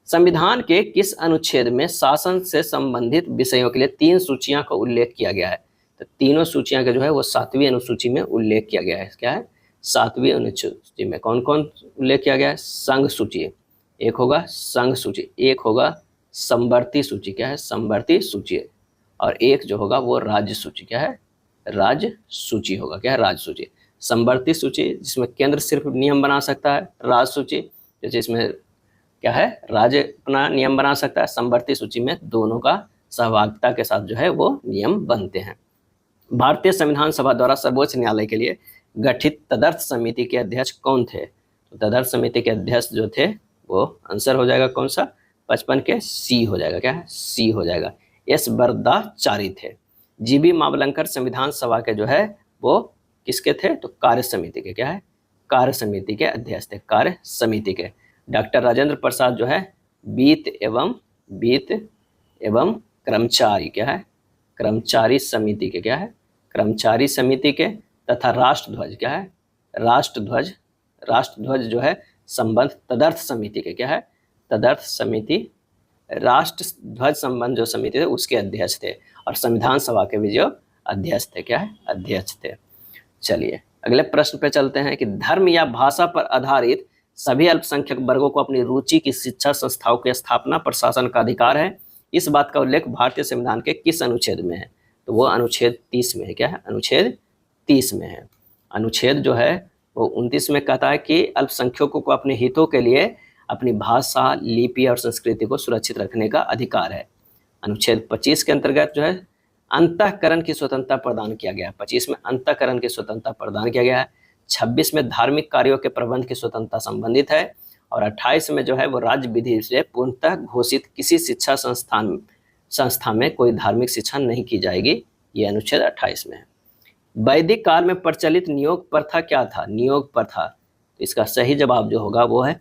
संविधान के किस अनुच्छेद में शासन से संबंधित विषयों के लिए 3 सूचियां का उल्लेख किया गया है? तो तीनों सूचियां का जो है वो 7वीं अनुसूची में उल्लेख किया गया है। क्या है? 7वीं अनुसूची में कौन कौन उल्लेख किया गया है? संघ सूची एक होगा, संघ सूची एक होगा, समवर्ती सूची। क्या है? समवर्ती सूची। और एक जो होगा वो राज्य सूची। क्या है? राज्य सूची होगा। क्या है? राज्य सूची। समवर्ती सूची जिसमें केंद्र सिर्फ नियम बना सकता है, राज्य सूची जैसे इसमें क्या है? राज्य अपना नियम बना सकता है। समवर्ती सूची में दोनों का सहभागिता के साथ जो है वो नियम बनते हैं। भारतीय संविधान सभा द्वारा सर्वोच्च न्यायालय के लिए गठित तदर्थ समिति के अध्यक्ष कौन थे? तो तदर्थ समिति के अध्यक्ष जो थे वो आंसर हो जाएगा कौन सा? 55 के सी हो जाएगा। क्या है? सी हो जाएगा। एस वरदाचारी थे। जीबी मावलंकर संविधान सभा के जो है वो किसके थे? तो कार्य समिति के। क्या है? कार्य समिति के अध्यक्ष थे। कार्य समिति के। डॉक्टर राजेंद्र प्रसाद जो है वित्त एवं कर्मचारी। क्या है? कर्मचारी समिति के। क्या है? कर्मचारी समिति के। तथा राष्ट्रध्वज। क्या है? राष्ट्रध्वज जो है संबंध तदर्थ समिति के। क्या है? तदर्थ समिति, राष्ट्र ध्वज संबंध जो समिति थे उसके अध्यक्ष थे। और संविधान सभा के भी जो अध्यक्ष थे। क्या है? अध्यक्ष थे। चलिए अगले प्रश्न पे चलते हैं कि धर्म या भाषा पर आधारित सभी अल्पसंख्यक वर्गों को अपनी रुचि की शिक्षा संस्थाओं की स्थापना प्रशासन का अधिकार है। इस बात का उल्लेख भारतीय संविधान के किस अनुच्छेद में है? तो वो अनुच्छेद 30 में है। क्या है? अनुच्छेद 30 में है। अनुच्छेद जो है वो 29 में कहता है कि अल्पसंख्यकों को अपने हितों के लिए अपनी भाषा, लिपि और संस्कृति को सुरक्षित रखने का अधिकार है। अनुच्छेद 25 के अंतर्गत जो है अंतःकरण की स्वतंत्रता प्रदान किया गया है। 25 में अंतःकरण की स्वतंत्रता प्रदान किया गया है। 26 में धार्मिक कार्यों के प्रबंध की स्वतंत्रता संबंधित है। और 28 में जो है वो राज्य विधि से पूर्णतः घोषित किसी शिक्षा संस्था में कोई धार्मिक शिक्षा नहीं की जाएगी। ये अनुच्छेद 28 में है। वैदिक काल में प्रचलित नियोग प्रथा क्या था? नियोग प्रथा, तो इसका सही जवाब जो होगा वो है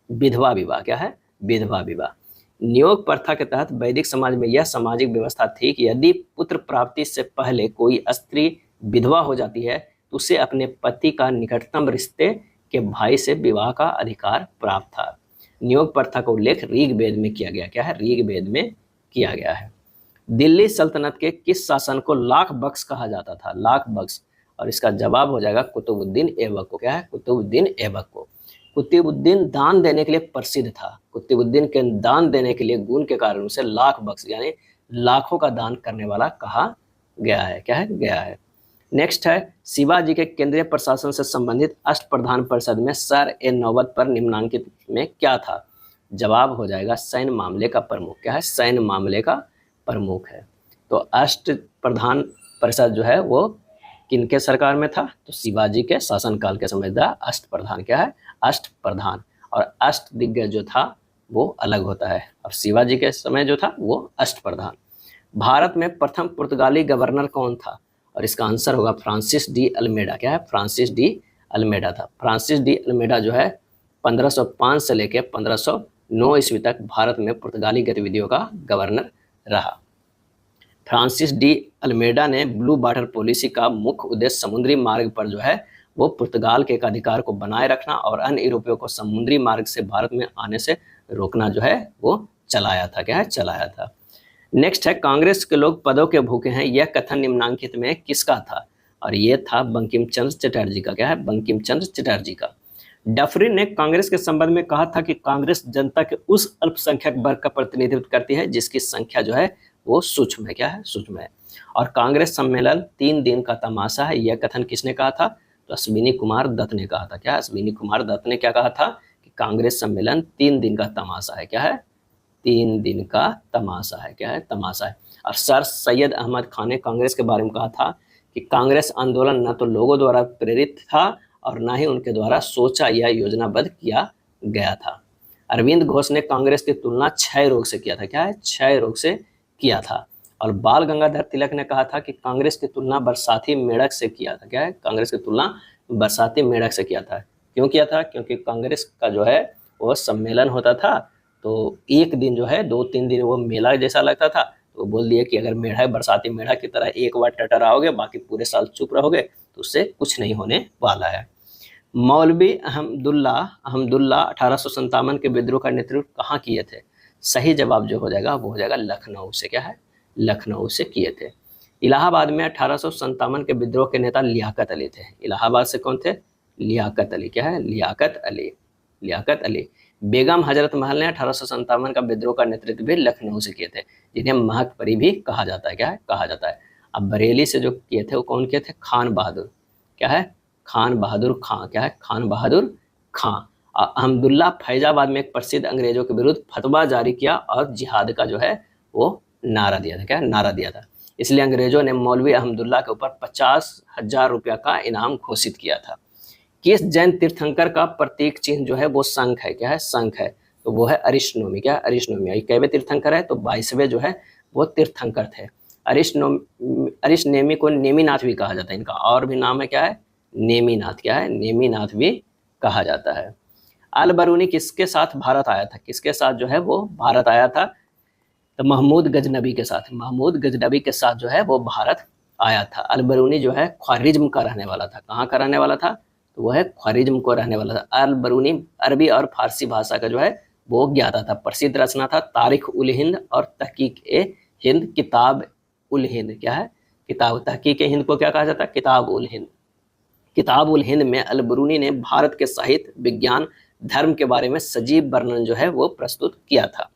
विधवा विवाह। क्या है? विधवा विवाह। नियोग प्रथा के तहत वैदिक समाज में यह सामाजिक व्यवस्था थी कि यदि पुत्र प्राप्ति से पहले कोई स्त्री विधवा हो जाती है तो उसे अपने पति का निकटतम रिश्ते के भाई से विवाह का अधिकार प्राप्त था। नियोग प्रथा का उल्लेख ऋग्वेद में किया गया। क्या है? ऋग्वेद में किया गया है। दिल्ली सल्तनत के किस शासन को लाख बख्श कहा जाता था? लाख बख्श, और इसका जवाब हो जाएगा कुतुबुद्दीन ऐबक को। क्या है? कुतुबुद्दीन ऐबक को। कुतुबुद्दीन दान देने के लिए प्रसिद्ध था। कुतुबुद्दीन के दान देने के लिए गुण के कारण उसे लाख बख्श यानी लाखों का दान करने वाला कहा गया है। क्या है? गया है। नेक्स्ट है, शिवाजी के केंद्रीय प्रशासन से संबंधित अष्टप्रधान परिषद में सर ए नौबत पर निम्नलिखित में क्या था? जवाब हो जाएगा सैन्य मामले का प्रमुख। क्या है? सैन्य मामले का प्रमुख है। तो अष्ट प्रधान परिषद जो है वो किनके सरकार में था? तो शिवाजी के शासनकाल के समय था अष्ट प्रधान। क्या है? अष्ट प्रधान। और अष्ट दिग्गज जो था वो अलग होता है, और शिवाजी के समय जो था वो अष्ट प्रधान। भारत में प्रथम पुर्तगाली गवर्नर कौन था? और इसका आंसर होगा फ्रांसिस डी अल्मेडा। क्या है? फ्रांसिस डी अल्मेडा था। फ्रांसिस डी अल्मेडा जो है 1505 से लेकर 1509 ईस्वी तक भारत में पुर्तगाली गतिविधियों का गवर्नर रहा। फ्रांसिस डी अल्मेडा ने ब्लू वाटर पॉलिसी का मुख्य उद्देश्य समुद्री मार्ग पर जो है वो पुर्तगाल के अधिकार को बनाए रखना और अन्य यूरोपियों को समुद्री मार्ग से भारत में आने से रोकना जो है वो चलाया था। क्या है? चलाया था। नेक्स्ट है, कांग्रेस के लोग पदों के भूखे हैं, यह कथन निम्नलिखित में किसका था? और ये था बंकिम चंद्र चटर्जी का। क्या है? बंकिम चंद्र चटर्जी का। डफरिन ने कांग्रेस के संबंध में कहा था कि कांग्रेस जनता के उस अल्पसंख्यक वर्ग का प्रतिनिधित्व करती है जिसकी संख्या जो है वो सूक्ष्म है। क्या है? सूक्ष्म है। और कांग्रेस सम्मेलन 3 दिन का तमाशा है, यह कथन किसने कहा था? तो अश्विनी कुमार दत्त ने कहा था। क्या? अश्विनी कुमार दत्त ने क्या कहा था? कि कांग्रेस सम्मेलन 3 दिन का तमाशा है। क्या है? 3 दिन का तमाशा है। क्या है? तमाशा है। और सर सैयद अहमद खान ने कांग्रेस के बारे में कहा था कि कांग्रेस आंदोलन न तो लोगों द्वारा प्रेरित था और न ही उनके द्वारा सोचा या योजनाबद्ध किया गया था। अरविंद घोष ने कांग्रेस की तुलना क्षय रोग से किया था। क्या है? क्षय रोग से किया था। और बाल गंगाधर तिलक ने कहा था कि कांग्रेस की तुलना बरसाती मेढक से किया था। क्या है? कांग्रेस की तुलना बरसाती मेढक से किया था। क्यों किया था? क्योंकि कांग्रेस का जो है वो सम्मेलन होता था तो एक दिन जो है 2-3 दिन वो मेला जैसा लगता था, तो बोल दिया कि अगर मेढक बरसाती मेढक की तरह एक बार टटराओगे बाकी पूरे साल चुप रहोगे तो उससे कुछ नहीं होने वाला है। मौलवी अहमदुल्ला 1857 के विद्रोह का नेतृत्व कहाँ किए थे? सही जवाब जो हो जाएगा वो हो जाएगा लखनऊ से। क्या है? लखनऊ से किए थे। इलाहाबाद में 1857 के विद्रोह के नेता लियाकत अली थे। इलाहाबाद से कौन थे? लियाकत अली। क्या है? लियाकत अली। लियाकत अली। बेगम हजरत महल ने 1857 का विद्रोह का नेतृत्व भी लखनऊ से किए थे, जिन्हें महक परी भी कहा जाता है। क्या है? कहा जाता है। अब बरेली से जो किए थे वो कौन किए थे? खान बहादुर। क्या है? खान बहादुर खां। क्या है? खान बहादुर खां। अहमदुल्ला फैजाबाद में एक प्रसिद्ध अंग्रेजों के विरुद्ध फतवा जारी किया और जिहाद का जो है वो नारा दिया था। क्या? नारा दिया था। इसलिए अंग्रेजों ने मौलवी अहमदुल्ला के ऊपर 50,000 रुपया का इनाम घोषित किया था। किस जैन तीर्थंकर का प्रतीक चिन्ह जो है वो शंख है? क्या है? शंख है। तो वो है अरिष्टनोमी। क्या है? अरिष्टनोमी। कैवे तीर्थंकर है? तो 22वें जो है वो तीर्थंकर थे। अरिष्टनेमी को नेमीनाथ भी कहा जाता है। इनका और भी नाम है। क्या है? नेमीनाथ। क्या है? नेमीनाथ भी कहा जाता है। अल बरूनी किसके साथ भारत आया था? किसके साथ जो है वो भारत आया था? तो महमूद गजनबी के साथ। महमूद गजनबी के साथ जो है वो भारत आया था। अल बरूनी जो है ख्वारिज्म का रहने वाला था। कहाँ का रहने वाला था? तो वो है ख्वारिज्म को रहने वाला था। अल बरूनी अरबी और फारसी भाषा का जो है वो ज्ञाता था। प्रसिद्ध रचना था तारीख उल हिंद और तहकीक ए हिंद किताब उल हिंद। क्या है? किताब तहकीक ए हिंद को क्या कहा जाता है? किताब उल हिंद। किताब उल हिंद में अल बरूनी ने भारत के साहित्य, विज्ञान, धर्म के बारे में सजीव वर्णन जो है वो प्रस्तुत किया था।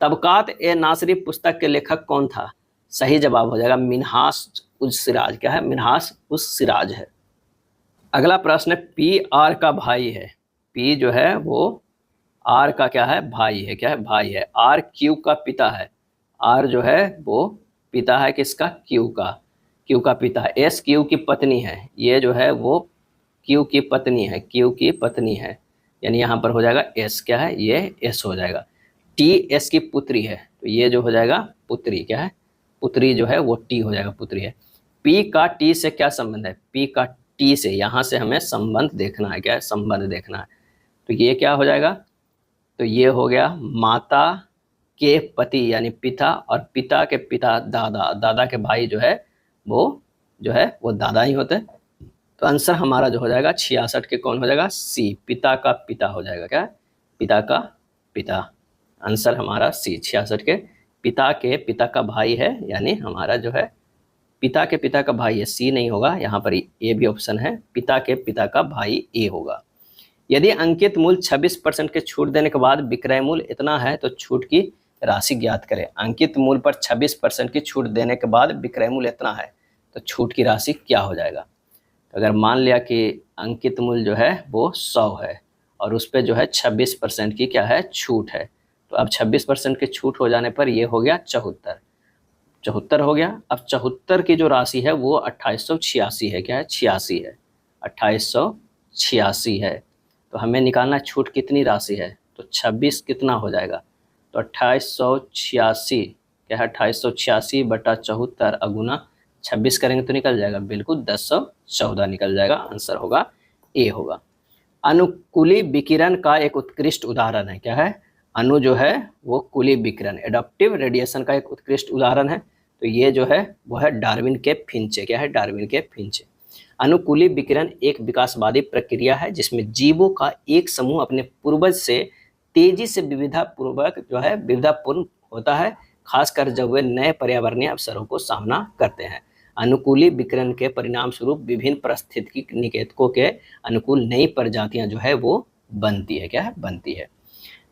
तबकात ए नासरी पुस्तक के लेखक कौन था? सही जवाब हो जाएगा मिन्हास उस सिराज। क्या है? मिन्हास उस सिराज है। अगला प्रश्न, पी आर का भाई है। पी जो है वो आर का क्या है? भाई है। क्या है? भाई है। आर क्यू का पिता है। आर जो है वो पिता है किसका? क्यू का। क्यू का पिता है। एस क्यू की पत्नी है। ये जो है वो क्यू की पत्नी है। क्यू की पत्नी है, यानी यहाँ पर हो जाएगा एस। क्या है? ये एस हो जाएगा। टी एस की पुत्री है, तो ये जो हो जाएगा पुत्री। क्या है? पुत्री जो है वो टी हो जाएगा, पुत्री है। पी का टी से क्या संबंध है? पी का टी से, यहाँ से हमें संबंध देखना है। क्या है? संबंध देखना है। तो ये क्या हो जाएगा? तो ये हो गया माता के पति यानी पिता, और पिता के पिता दादा। दादा के भाई जो है वो दादा ही होते हैं। तो आंसर हमारा जो हो जाएगा 66 के कौन हो जाएगा? सी, पिता का पिता हो जाएगा। क्या? पिता का पिता। आंसर हमारा सी, 66 के पिता का भाई है, यानी हमारा जो है पिता के पिता का भाई है। सी नहीं होगा, यहाँ पर ए भी ऑप्शन है। पिता के पिता का भाई ए होगा। यदि अंकित मूल्य 26% के छूट देने के बाद विक्रय मूल्य इतना है तो छूट की राशि ज्ञात करें। अंकित मूल्य पर 26% की छूट देने के बाद विक्रय मूल्य इतना है तो छूट की राशि क्या हो जाएगा? तो अगर मान लिया कि अंकित मूल्य जो है वो 100 है और उस पर जो है 26% की क्या है? छूट है। तो अब 26% की छूट हो जाने पर ये हो गया 74 हो गया। अब 74 की जो राशि है वो 2886 है। क्या है? 86 है, 2886 है। तो हमें निकालना छूट कितनी राशि है, तो 26 कितना हो जाएगा? तो 2886 क्या है? 2886 बटा 74 अगुना 26 करेंगे तो निकल जाएगा, बिल्कुल 1014 निकल जाएगा। आंसर होगा ए होगा। अनुकूली विकिरण का एक उत्कृष्ट उदाहरण है। क्या है? अणु जो है वो कुली विकिरण, एडाप्टिव रेडिएशन का एक उत्कृष्ट उदाहरण है। तो ये जो है वो है डार्विन के फिंचे। क्या है? डार्विन के फिंचे। अनुकूली विकिरण एक विकासवादी प्रक्रिया है जिसमें जीवों का एक समूह अपने पूर्वज से तेजी से विविधतापूर्ण होता है, खासकर जब वे नए पर्यावरणीय अवसरों को सामना करते हैं। अनुकूली विकिरण के परिणाम स्वरूप विभिन्न पारिस्थितिकी निकेतकों के अनुकूल नई प्रजातियां जो है वो बनती है। क्या है? बनती है।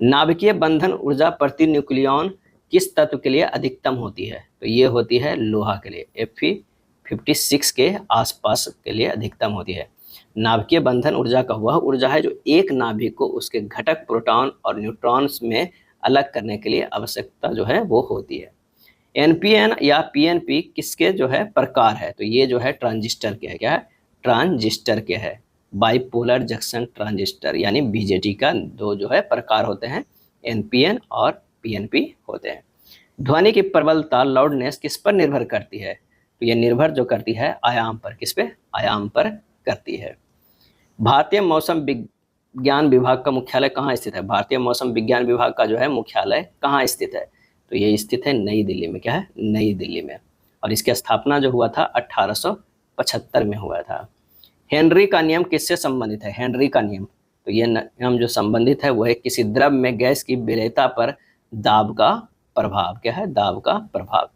नाभिकीय बंधन ऊर्जा प्रति न्यूक्लियॉन किस तत्व के लिए अधिकतम होती है? तो ये होती है लोहा के लिए। Fe56 के आसपास के लिए अधिकतम होती है। नाभिकीय बंधन ऊर्जा का वह ऊर्जा है जो एक नाभिक को उसके घटक प्रोटॉन और न्यूट्रॉन्स में अलग करने के लिए आवश्यकता जो है वो होती है। एनपीएन या पीएनपी किसके जो है प्रकार है? तो ये जो है ट्रांजिस्टर के है। क्या है? ट्रांजिस्टर के है। बाइपोलर जंक्शन ट्रांजिस्टर यानी बीजेटी का दो जो है प्रकार होते हैं, एनपीएन और पीएनपी होते हैं। ध्वनि की प्रबलता लाउडनेस किस पर निर्भर करती है? तो ये निर्भर जो करती है आयाम पर। किस पे? आयाम पर करती है। भारतीय मौसम विज्ञान विभाग का मुख्यालय कहाँ स्थित है? भारतीय मौसम विज्ञान विभाग का जो है मुख्यालय कहाँ स्थित है? तो ये स्थित है नई दिल्ली में। क्या है? नई दिल्ली में। और इसकी स्थापना जो हुआ था 1875 में हुआ था। हेनरी का नियम किससे संबंधित है? हेनरी का नियम, तो ये नियम जो संबंधित है वो है किसी द्रव में गैस की विलेयता पर दाब का प्रभाव। क्या है? दाब का प्रभाव।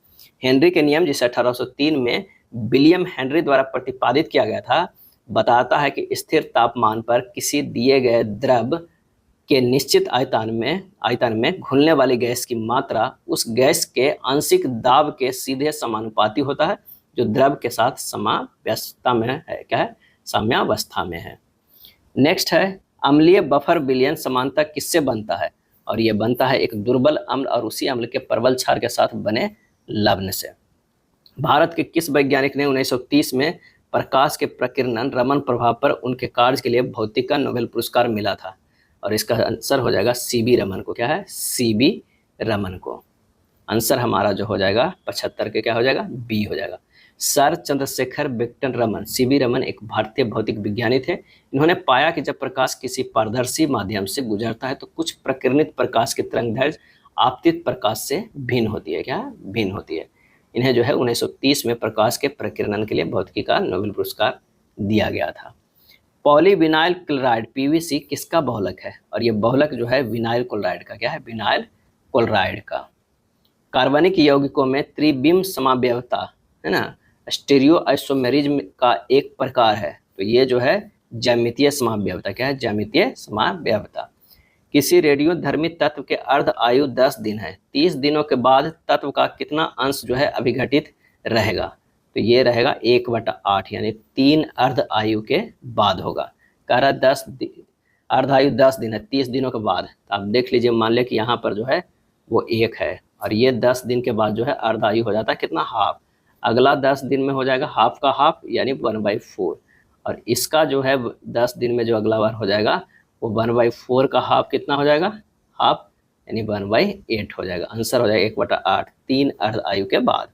हेनरी के नियम जिसे 1803 में विलियम हेनरी द्वारा प्रतिपादित किया गया था, बताता है कि स्थिर तापमान पर किसी दिए गए द्रव के निश्चित आयतन में घुलने वाली गैस की मात्रा उस गैस के आंशिक दाब के सीधे समानुपाती होता है जो द्रव के साथ साम्यावस्था में है। क्या है? साम्यावस्था में है। नेक्स्ट है अम्लीय बफर विलयन समानता किससे बनता है? और यह बनता है एक दुर्बल अम्ल और उसी अम्ल के प्रबल क्षार के साथ बने लवण से। भारत के किस वैज्ञानिक ने 1930 में प्रकाश के प्रकीर्णन रमन प्रभाव पर उनके कार्य के लिए भौतिक का नोबेल पुरस्कार मिला था? और इसका आंसर हो जाएगा सीबी रमन को। क्या है? सीबी रमन को। आंसर हमारा जो हो जाएगा 75 के क्या हो जाएगा? बी हो जाएगा। सर चंद्रशेखर वेंकट रमन, सीबी रमन एक भारतीय भौतिक विज्ञानी थे। इन्होंने पाया कि जब प्रकाश किसी पारदर्शी माध्यम से गुजरता है तो कुछ प्रकीर्णित प्रकाश की तरंगदैर्घ्य आपतित प्रकाश से भिन्न होती है। क्या? भिन्न होती है। इन्हें जो है 1930 में प्रकाश के प्रकीर्णन के लिए भौतिकी का नोबेल पुरस्कार दिया गया था। पॉलीविनाइल क्लोराइड पीवीसी किसका बहुलक है? और ये बहुलक जो है विनाइल क्लोराइड का। क्या है? विनाइल क्लोराइड का। कार्बनिक यौगिकों में त्रिविम समावयवता है ना, स्टीरियो आइसोमेरिज्म का एक प्रकार है। तो ये जो है ज्यामितीय समावयवता। क्या है? ज्यामितीय समावयवता। किसी रेडियो धर्मी तत्व के अर्ध आयु 10 दिन है, 30 दिनों के बाद तत्व का कितना अंश जो है अभिघटित रहेगा? तो ये रहेगा 1/8, यानी 3 अर्ध आयु के बाद होगा। कह रहा 10 अर्ध आयु 10 दिन है, 30 दिनों के बाद। तो आप देख लीजिए, मान लें कि यहाँ पर जो है वो 1 है, और ये 10 दिन के बाद जो है अर्ध आयु हो जाता है कितना? हाफ। अगला 10 दिन में हो जाएगा हाफ का हाफ, यानी 1/4। और इसका जो है 10 दिन में जो अगला बार हो जाएगा वो 1/4 का हाफ कितना हो जाएगा? हाफ, यानी 1/8 हो जाएगा। आंसर हो जाएगा 1/8, 3 अर्ध आयु के बाद।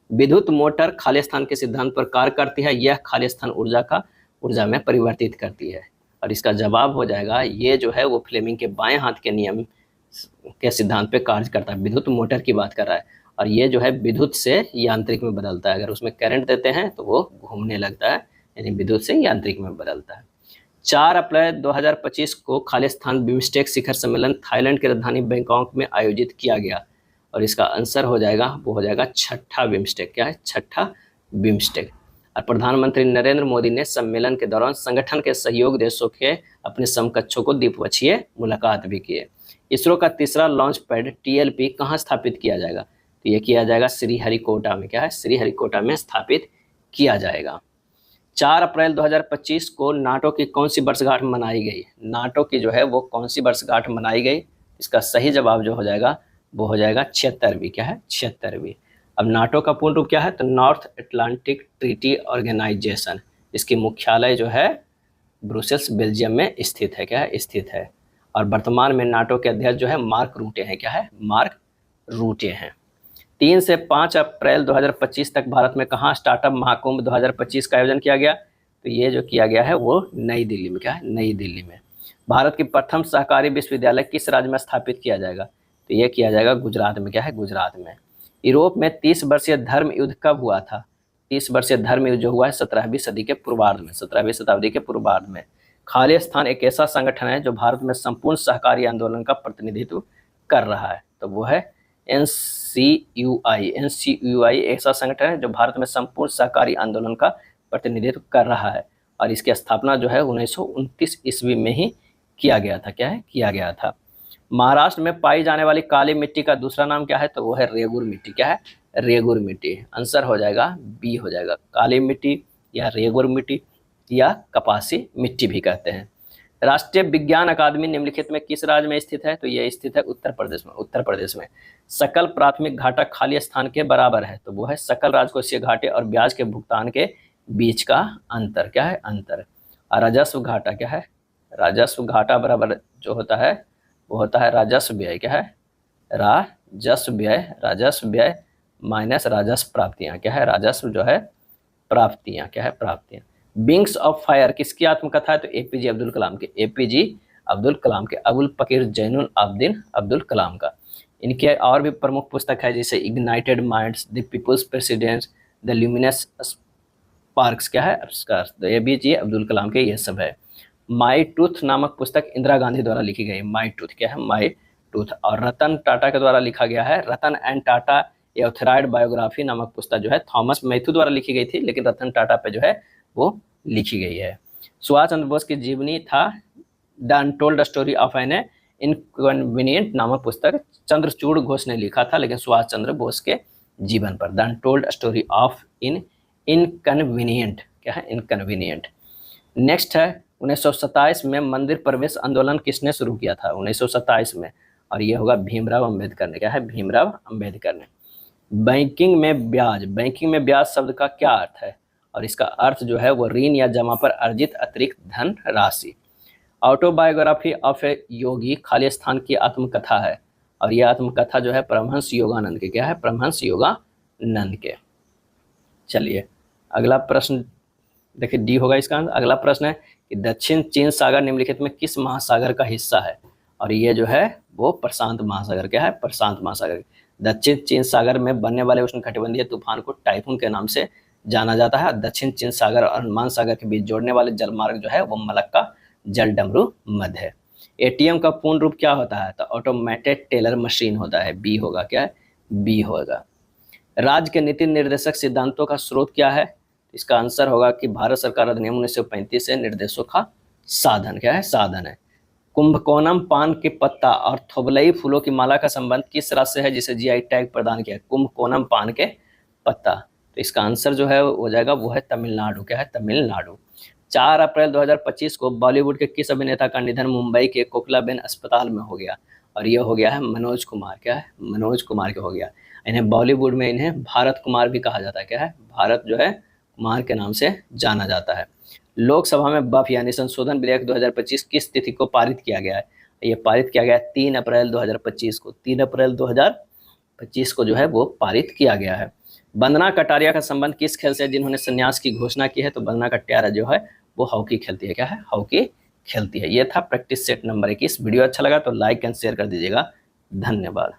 विद्युत मोटर खाली स्थान के सिद्धांत पर कार्य करती है, यह खाली स्थान ऊर्जा में परिवर्तित करती है। और इसका जवाब हो जाएगा, ये जो है वो फ्लेमिंग के बाएं हाथ के नियम के सिद्धांत पे कार्य करता है। विद्युत मोटर की बात कर रहा है, और ये जो है विद्युत से यांत्रिक में बदलता है। अगर उसमें करंट देते हैं तो वो घूमने लगता है, यानी विद्युत से यांत्रिक में बदलता है। 4 अप्रैल 2025 को खालिस्तान बिम्स्टेक शिखर सम्मेलन थाईलैंड की राजधानी बैंकॉक में आयोजित किया गया, और इसका आंसर हो जाएगा, वो हो जाएगा छठा बिम्स्टेक। क्या है? छठा बिम्स्टेक। और प्रधानमंत्री नरेंद्र मोदी ने सम्मेलन के दौरान संगठन के सहयोग देशों के अपने समकक्षों को द्विपक्षीय मुलाकात भी किए। इसरो का तीसरा लॉन्च पैड TLP कहाँ स्थापित किया जाएगा? तो ये किया जाएगा श्रीहरिकोटा में। क्या है? श्रीहरिकोटा में स्थापित किया जाएगा। 4 अप्रैल 2025 को नाटो की कौन सी वर्षगांठ मनाई गई? नाटो की जो है वो कौन सी वर्षगांठ मनाई गई? इसका सही जवाब जो हो जाएगा वो हो जाएगा 76वीं। क्या है? 76वीं। अब नाटो का पूर्ण रूप क्या है? तो नॉर्थ अटलांटिक ट्रीटी ऑर्गेनाइजेशन। इसकी मुख्यालय जो है ब्रुसेल्स बेल्जियम में स्थित है। क्या है? स्थित है। और वर्तमान में नाटो के अध्यक्ष जो है मार्क रूटे हैं। क्या है? मार्क रूटे हैं। 3 से 5 अप्रैल 2025 तक भारत में कहाँ स्टार्टअप महाकुंभ 2025 का आयोजन किया गया? तो ये जो किया गया है वो नई दिल्ली में। क्या है? नई दिल्ली में। भारत की प्रथम सहकारी विश्वविद्यालय किस राज्य में स्थापित किया जाएगा? तो ये किया जाएगा गुजरात में। क्या है? गुजरात में। यूरोप में 30 वर्षीय धर्म युद्ध कब हुआ था? 30 वर्षीय धर्म युद्ध जो हुआ है 17वीं सदी के पूर्वार्ध में, 17वीं शताब्दी के पूर्वार्ध में। खालिस्तान एक ऐसा संगठन है जो भारत में संपूर्ण सहकारी आंदोलन का प्रतिनिधित्व कर रहा है, तो वो है NCUI। NCUI ऐसा संगठन है जो भारत में संपूर्ण सहकारी आंदोलन का प्रतिनिधित्व कर रहा है, और इसकी स्थापना जो है 1929 ईस्वी में ही किया गया था। क्या है? किया गया था। महाराष्ट्र में पाई जाने वाली काली मिट्टी का दूसरा नाम क्या है? तो वो है रेगुर मिट्टी। क्या है? रेगुर मिट्टी। आंसर हो जाएगा B हो जाएगा। काली मिट्टी या रेगुर मिट्टी या कपासी मिट्टी भी कहते हैं। राष्ट्रीय विज्ञान अकादमी निम्नलिखित में किस राज्य में स्थित है? तो ये स्थित है उत्तर प्रदेश में। उत्तर प्रदेश में। सकल प्राथमिक घाटा खाली स्थान के बराबर है, तो वो है सकल राजकोषीय घाटे और ब्याज के भुगतान के बीच का अंतर। क्या है? अंतर। और राजस्व घाटा क्या है? राजस्व घाटा बराबर जो होता है वो होता है राजस्व व्यय। क्या है? राजस्व व्यय। राजस्व व्यय माइनस राजस्व प्राप्तियां। क्या है? राजस्व जो है प्राप्तियां। क्या है? प्राप्तियां। विंग्स ऑफ फायर किसकी आत्मकथा है? तो APJ अब्दुल कलाम के। APJ अब्दुल कलाम के। अबुल पकीर जैनुल आबदीन अब्दुल कलाम का। इनके और भी प्रमुख पुस्तक है, जैसे Ignited Minds, the People's Presidents, the Luminous Sparks. क्या है? तो APJ अब्दुल कलाम के ये सब है। माई टूथ नामक पुस्तक इंदिरा गांधी द्वारा लिखी गई। माई टूथ। क्या है? माई टूथ। और रतन टाटा के द्वारा लिखा गया है रतन एंड टाटा ए ऑथराइड बायोग्राफी नामक पुस्तक जो है थॉमस मैथ्यू द्वारा लिखी गई थी, लेकिन रतन टाटा पे जो है वो लिखी गई है। सुभाष चंद्र बोस की जीवनी था the untold story of an inconvenient नामक पुस्तक चंद्रचूड़ घोष ने लिखा था, लेकिन सुभाष चंद्र बोस के जीवन पर। The untold story of inconvenient. क्या है? इनकन्वीनियंट। नेक्स्ट है 1927 में मंदिर प्रवेश आंदोलन किसने शुरू किया था? 1927 में, और ये होगा भीमराव अंबेडकर ने। क्या है? भीमराव अंबेडकर ने। बैंकिंग में ब्याज। बैंकिंग में ब्याज शब्द का क्या अर्थ है? और इसका अर्थ जो है वो ऋण या जमा पर अर्जित अतिरिक्त धन राशि। ऑटोबायोग्राफी ऑफ ए योगी खालिस्तान की आत्मकथा है, और यह आत्मकथा जो है परमहंस योगानंद के। क्या है? परमहंस योगानंद के। चलिए अगला प्रश्न देखिए, D होगा इसका आंसर। अगला प्रश्न है कि दक्षिण चीन सागर निम्नलिखित में किस महासागर का हिस्सा है? और ये जो है वो प्रशांत महासागर। क्या है? प्रशांत महासागर। दक्षिण चीन सागर में बनने वाले उष्णकटिबंधीय तूफान को टाइफून के नाम से जाना जाता है। दक्षिण चीन सागर और अंडमान सागर के बीच जोड़ने वाले जलमार्ग जो है वो मलक्का जल डमरू मध्य है। ATM का पूर्ण रूप क्या होता है? तो ऑटोमेटेड टेलर मशीन होता है। B होगा। क्या है? B होगा। राज्य के नीति निर्देशक सिद्धांतों का स्रोत क्या है? इसका आंसर होगा कि भारत सरकार अधिनियम 1935 से निर्देशों का साधन क्या है, साधन है। कुंभकोनम पान के पत्ता और थोबलई फूलों की माला का संबंध किस राज्य से है जिसे जीआई टैग प्रदान किया है? कुंभकोनम पान के पत्ता, तो इसका आंसर जो है हो जाएगा वो है तमिलनाडु, क्या है, तमिलनाडु। 4 अप्रैल 2025 को बॉलीवुड के किस अभिनेता का निधन मुंबई के कोकिलाबेन अस्पताल में हो गया? और ये हो गया है मनोज कुमार, क्या है, मनोज कुमार के हो गया। इन्हें बॉलीवुड में इन्हें भारत कुमार भी कहा जाता है, क्या है, भारत जो है कुमार के नाम से जाना जाता है। लोकसभा में बफ यानी संशोधन विधेयक 2025 किस तिथि को पारित किया गया है? ये पारित किया गया है 3 अप्रैल 2025 को, 3 अप्रैल 2025 को जो है वो पारित किया गया है। वंदना कटारिया का संबंध किस खेल से जिन्होंने संन्यास की घोषणा की है? तो वंदना कटारिया जो है वो हॉकी खेलती है, क्या है, हॉकी खेलती है। ये था प्रैक्टिस सेट नंबर 21। वीडियो अच्छा लगा तो लाइक एंड शेयर कर दीजिएगा। धन्यवाद।